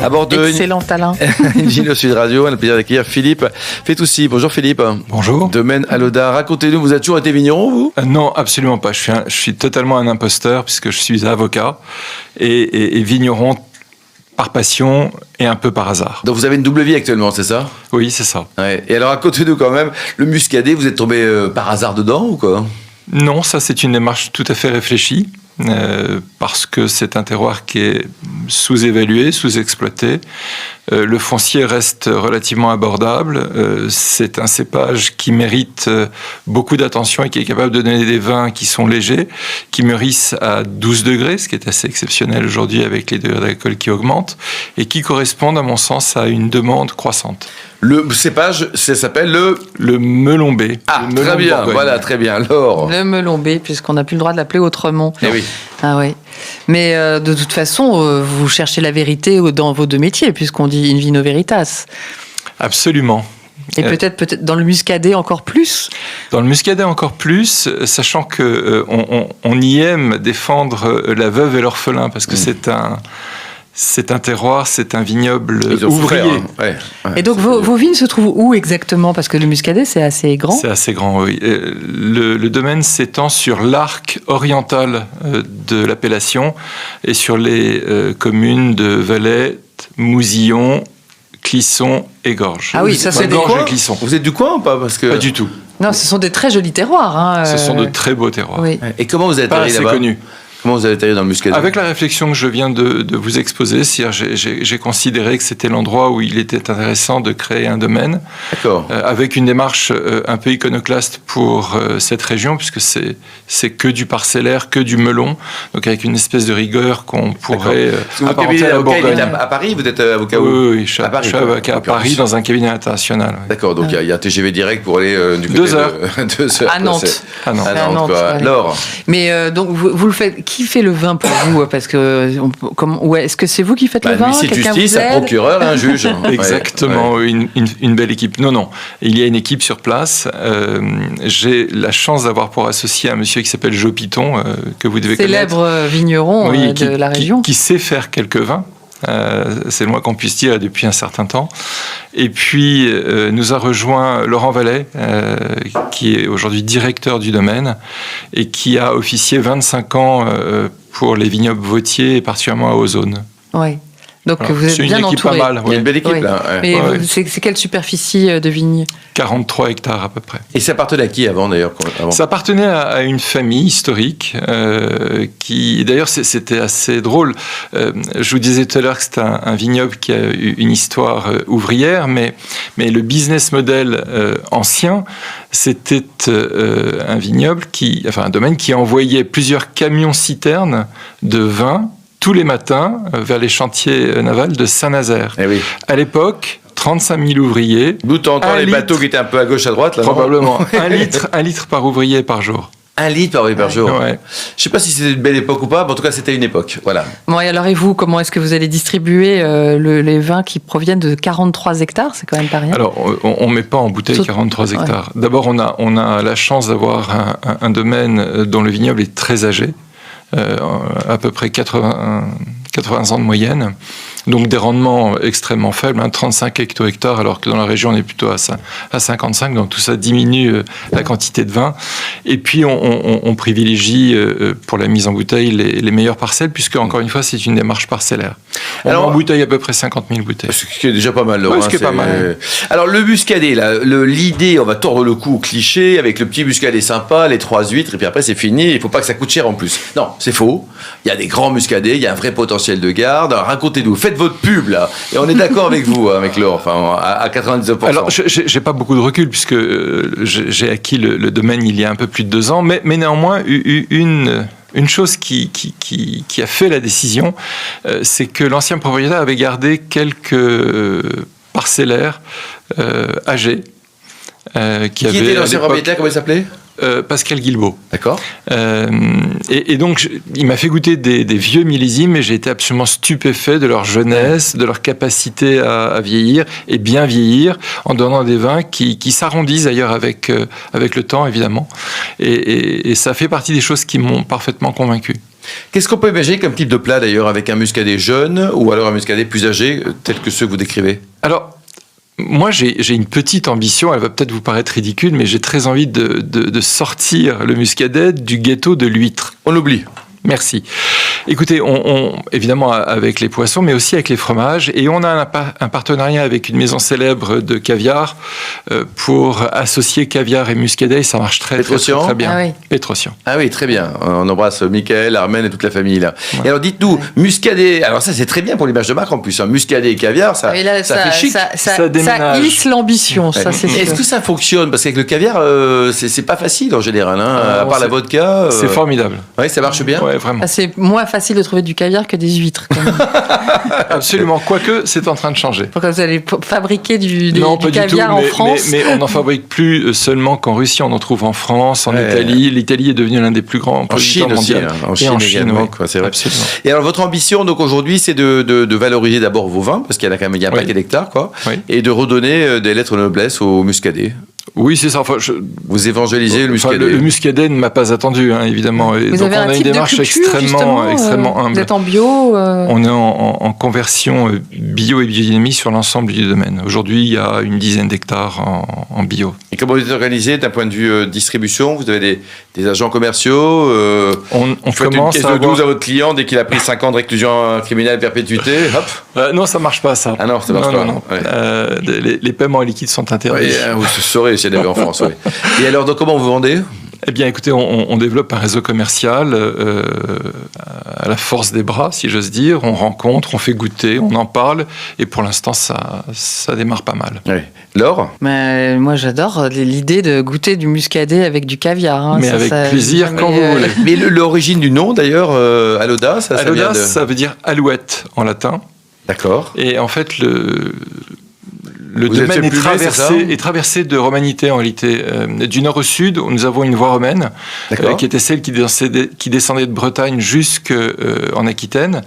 À bord de Excellent Alain. Ingenieur Sud Radio, on a le plaisir d'accueillir Philippe Fetoussi. Bonjour Philippe. Bonjour. Domaine Alauda. Racontez-nous, vous avez toujours été vigneron, vous ? Non, absolument pas. Je suis totalement un imposteur puisque je suis avocat et vigneron par passion et un peu par hasard. Donc vous avez une double vie actuellement, c'est ça ? Oui, c'est ça. Ouais. Et alors racontez-nous quand même, le muscadet, vous êtes tombé par hasard dedans ou quoi ? Non, ça c'est une démarche tout à fait réfléchie. Parce que c'est un terroir qui est sous-évalué, sous-exploité. Le foncier reste relativement abordable. C'est un cépage qui mérite beaucoup d'attention et qui est capable de donner des vins qui sont légers, qui mûrissent à 12 degrés, ce qui est assez exceptionnel aujourd'hui avec les degrés d'alcool qui augmentent, et qui correspondent, à mon sens, à une demande croissante. Le cépage, ça s'appelle le melon B. Ah, le melon très bien, Bourgogne. voilà, très bien. Alors, Le melon B, puisqu'on n'a plus le droit de l'appeler autrement. eh oui. Ah oui. Mais de toute façon, vous cherchez la vérité dans vos deux métiers, puisqu'on dit in vino veritas. Absolument. Et peut-être dans le muscadet encore plus. Dans le muscadet encore plus, sachant que on y aime défendre la veuve et l'orphelin, parce que c'est un terroir, c'est un vignoble ouvrier. Ouais. Et donc vos vignes se trouvent où exactement ? Parce que le muscadet, c'est assez grand. C'est assez grand, oui. Le domaine s'étend sur l'arc oriental de l'appellation et sur les communes de Valette, Mousillon, Clisson et Gorges. Ah oui, ça c'est des Gorges coins. et Clisson. Vous êtes du coin ou pas ? Parce que... Pas du tout. Non, ce sont des très jolis terroirs. Hein, Ce sont de très beaux terroirs. Oui. Et comment vous avez Pas atterri assez là-bas ? connus. Comment vous avez atterri dans le muscadet ? Avec la réflexion que je viens de vous exposer, c'est-à-dire j'ai considéré que c'était l'endroit où il était intéressant de créer un domaine, D'accord. avec une démarche un peu iconoclaste pour cette région, puisque c'est que du parcellaire, que du melon, donc avec une espèce de rigueur qu'on pourrait Votre apparenter cabinet à la d'avocat, il est Bourgogne. à Paris ? Vous êtes avocat où ? Oui, je À Paris, suis quoi. avocat à Paris dans un cabinet international. Oui. D'accord, donc il y a un TGV direct pour aller du côté 2 heures. de 2 heures. À Nantes. Ah non. À À Nantes, Nantes, quoi. ouais. Laure, Mais donc vous le faites. Qui fait le vin pour vous ? Parce que est-ce que c'est vous qui faites le vin ? huissier de Quelqu'un justice, vous un aide ? procureur et un juge. Exactement, Ouais. une belle équipe. Non, il y a une équipe sur place. J'ai la chance d'avoir pour associé un monsieur qui s'appelle Jo Piton, que vous devez connaître. Célèbre vigneron Oui, de la région. qui sait faire quelques vins. C'est le moins qu'on puisse dire depuis un certain temps. Et puis, nous a rejoint Laurent Vallet, qui est aujourd'hui directeur du domaine et qui a officié 25 ans pour les vignobles Vautier et particulièrement à Ozone. Oui. Donc Voilà. vous êtes C'est une bien équipe entouré. pas mal. Il y a une belle équipe Oui. là. ouais. Mais Ouais. c'est quelle superficie de vigne ? 43 hectares à peu près. Et ça appartenait à qui avant d'ailleurs avant Ça appartenait à une famille historique qui, d'ailleurs, c'était assez drôle. Je vous disais tout à l'heure que c'était un vignoble qui a eu une histoire ouvrière, mais le business model ancien, c'était un vignoble un domaine qui envoyait plusieurs camions-citernes de vin tous les matins vers les chantiers navals de Saint-Nazaire. Eh oui. À l'époque, 35 000 ouvriers. D'où t'entends Un les litre. bateaux qui étaient un peu à gauche, à droite là, non Probablement. un litre par ouvrier par jour. 1 litre par jour. Ouais. Je sais pas si c'était une belle époque ou pas, mais en tout cas c'était une époque. Voilà. Bon, et alors, et vous, comment est-ce que vous allez distribuer les vins qui proviennent de 43 hectares ? C'est quand même pas rien. Alors, on ne met pas en bouteille Tout- 43 hectares. D'abord, on a la chance d'avoir un domaine dont le vignoble est très âgé, à peu près 80 ans de moyenne. Donc des rendements extrêmement faibles, 35 hecto-hectares, alors que dans la région on est plutôt à 55, donc tout ça diminue la quantité de vin. Et puis on privilégie pour la mise en bouteille les meilleures parcelles, puisque encore une fois c'est une démarche parcellaire. On Alors, met en bouteille à peu près 50 000 bouteilles. Ce qui est déjà pas mal, Laurent. Ouais, ce qui est pas mal. Alors, le muscadet, là, l'idée, on va tordre le cou au cliché, avec le petit muscadet sympa, les 3 huîtres, et puis après, c'est fini, il faut pas que ça coûte cher en plus. Non, c'est faux. Il y a des grands muscadets, il y a un vrai potentiel de garde. Alors, racontez-nous, faites votre pub, là. Et on est d'accord avec vous, avec Laure, enfin, à 99%. Alors, j'ai pas beaucoup de recul, puisque j'ai acquis le domaine il y a un peu plus de 2 ans, mais néanmoins, une chose qui a fait la décision, c'est que l'ancien propriétaire avait gardé quelques parcellaires âgés. Qui était à l'ancien l'époque, propriétaire, comment il s'appelait ? Pascal Guilbault. D'accord. Et donc, il m'a fait goûter des vieux millésimes et j'ai été absolument stupéfait de leur jeunesse, de leur capacité à vieillir et bien vieillir en donnant des vins qui s'arrondissent d'ailleurs avec le temps, évidemment. Et ça fait partie des choses qui m'ont parfaitement convaincu. Qu'est-ce qu'on peut imaginer comme type de plat d'ailleurs avec un muscadet jeune ou alors un muscadet plus âgé, tel que ceux que vous décrivez? Alors, moi, j'ai une petite ambition, elle va peut-être vous paraître ridicule, mais j'ai très envie de sortir le muscadet du ghetto de l'huître. On l'oublie. Merci. Écoutez, évidemment avec les poissons, mais aussi avec les fromages. Et on a un partenariat avec une maison célèbre de caviar pour associer caviar et muscadet. Et ça marche très bien. Ah oui. Pétrosian. Ah oui, très bien. On embrasse Mickaël, Armen et toute la famille là. Ouais. Et alors dites-nous, muscadet, alors ça c'est très bien pour l'image de marque en plus. Muscadet et caviar, ça fait chic. Ça hisse l'ambition, ça c'est sûr. Est-ce que ça fonctionne? Parce qu'avec le caviar, c'est pas facile en général. À part la vodka. C'est formidable. Oui, ça marche bien. Ouais, vraiment. C'est moins facile de trouver du caviar que des huîtres. Quand même. Absolument. Quoique, c'est en train de changer. Pourquoi vous allez fabriquer du caviar du tout, en France? Mais on n'en fabrique plus seulement qu'en Russie. On en trouve en France, en Italie. L'Italie est devenue l'un des plus grands producteurs mondiaux. En Chine également, quoi, c'est vrai. Absolument. Et alors, votre ambition, donc aujourd'hui, c'est de valoriser d'abord vos vins, parce qu'il y a quand même un paquet d'hectares, quoi, et de redonner des lettres de noblesse au muscadet. Oui, c'est ça. Enfin, vous évangélisez le muscadet. Le muscadet ne m'a pas attendu, évidemment. Et vous donc, avez on a une démarche extrêmement humble. Vous êtes en bio On est en conversion bio et biodynamie sur l'ensemble du domaine. Aujourd'hui, il y a une dizaine d'hectares en bio. Et comment vous êtes organisé d'un point de vue distribution? Vous avez des agents commerciaux on faites commence une caisse de 12 à votre client dès qu'il a pris 5 ans de réclusion criminelle à perpétuité. Hop. Non, ça marche pas, ça. Ah non, ça marche pas. Non. Ouais. Les paiements liquides sont interdits. Oui, vous saurez s'il y en avait en France. Oui. Et alors, donc, comment vous vendez? Eh bien, écoutez, on développe un réseau commercial à la force des bras, si j'ose dire. On rencontre, on fait goûter, on en parle. Et pour l'instant, ça démarre pas mal. Oui. Laure? Mais moi, j'adore l'idée de goûter du muscadet avec du caviar. Mais avec plaisir, quand vous voulez. Mais l'origine du nom, d'ailleurs, Aloda, Aloda, ça veut dire alouette en latin. D'accord. Et en fait, le domaine est traversé de romanité en réalité. Du nord au sud, nous avons une voie romaine qui était celle qui descendait de Bretagne jusqu'en Aquitaine.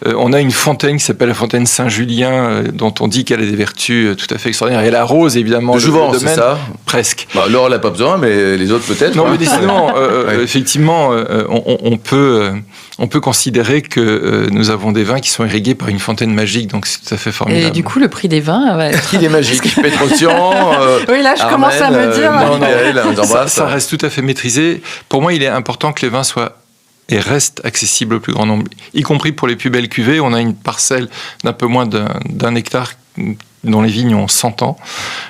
On a une fontaine qui s'appelle la fontaine Saint-Julien, dont on dit qu'elle a des vertus tout à fait extraordinaires. Et elle arrose évidemment le domaine. C'est ça? Presque. Bah, Laure n'a pas besoin, mais les autres peut-être. Non, mais décidément, effectivement, on peut considérer que nous avons des vins qui sont irrigués par une fontaine magique, donc c'est tout à fait formidable. Et du coup, le prix des vins est magique. Pétrosian. Oui, là, je commence à me dire. Ça reste tout à fait maîtrisé. Pour moi, il est important que les vins soient et restent accessibles au plus grand nombre, y compris pour les plus belles cuvées. On a une parcelle d'un peu moins d'un hectare dont les vignes ont 100 ans.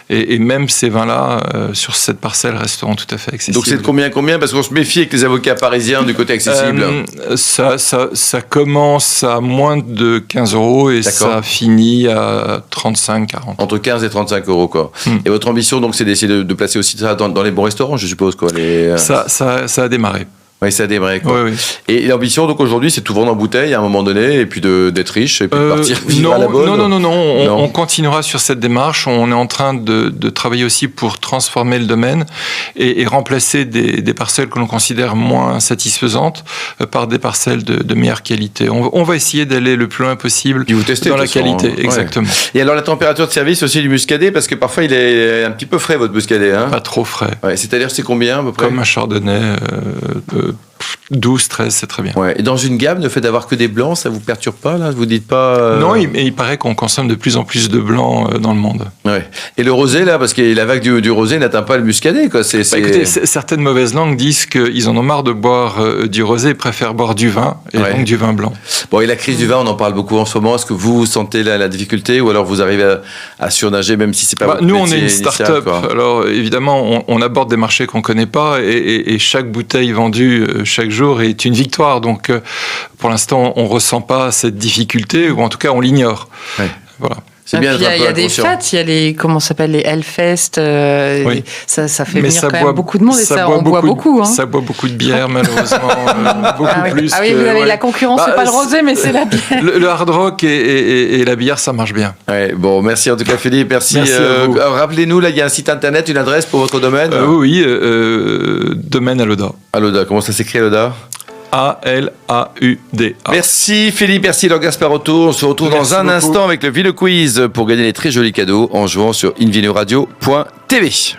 Et même ces vins-là, sur cette parcelle, resteront tout à fait accessibles. Donc c'est de combien? Parce qu'on se méfie avec les avocats parisiens du côté accessible. Ça commence à moins de 15 € et ça finit à 35, 40. Entre 15 et 35 €, quoi. Et votre ambition, donc, c'est d'essayer de placer aussi ça dans les bons restaurants, je suppose, quoi. Ça a démarré. Oui, ça a démarré, quoi. Oui. Et l'ambition, donc, aujourd'hui, c'est de tout vendre en bouteille à un moment donné, et puis d'être riche, et puis de partir vivre à la bonne. Non. On continuera sur cette démarche. On est en train de travailler aussi pour transformer le domaine et remplacer des parcelles que l'on considère moins satisfaisantes par des parcelles de meilleure qualité. On va essayer d'aller le plus loin possible dans la qualité. Exactement. Et alors, la température de service aussi du muscadet, parce que parfois, il est un petit peu frais, votre muscadet. Hein? Pas trop frais. Ouais, c'est-à-dire, c'est combien, à peu près? Comme un chardonnay. 12, 13, c'est très bien. Ouais. Et dans une gamme, le fait d'avoir que des blancs, ça vous perturbe pas, là? Vous dites pas... Non, il paraît qu'on consomme de plus en plus de blancs dans le monde. Ouais. Et le rosé, là, parce que la vague du rosé n'atteint pas le muscadet, quoi. Écoutez, certaines mauvaises langues disent qu'ils en ont marre de boire du rosé et préfèrent boire du vin, et donc du vin blanc. Bon, et la crise du vin, on en parle beaucoup en ce moment. Est-ce que vous sentez la difficulté, ou alors vous arrivez à surnager, même si c'est pas votre métier Nous, on est une start-up. Alors, évidemment, on aborde des marchés qu'on connaît pas, et chaque bouteille vendue chaque jour est une victoire. Donc, pour l'instant, on ressent pas cette difficulté, ou en tout cas, on l'ignore. Ouais. Voilà. C'est bien. Il y a des fêtes, il y a les comment ça s'appelle, les Hellfest. Ça fait venir quand même beaucoup de monde, et on boit beaucoup. Hein. Ça boit beaucoup de bière, malheureusement, beaucoup plus. Ah oui, vous avez la concurrence, c'est pas le rosé, mais c'est la bière. Le hard rock et la bière, ça marche bien. Ouais, bon, merci en tout cas, Philippe. Merci. Rappelez-nous, là, il y a un site internet, une adresse pour votre domaine. Oui, domaine Aloda. Aloda, comment ça s'écrit, Aloda? A-L-A-U-D-A. Merci Philippe, merci Laure Gasparotto. On se retrouve dans un instant avec le Vino Quiz pour gagner les très jolis cadeaux en jouant sur invinoradio.tv.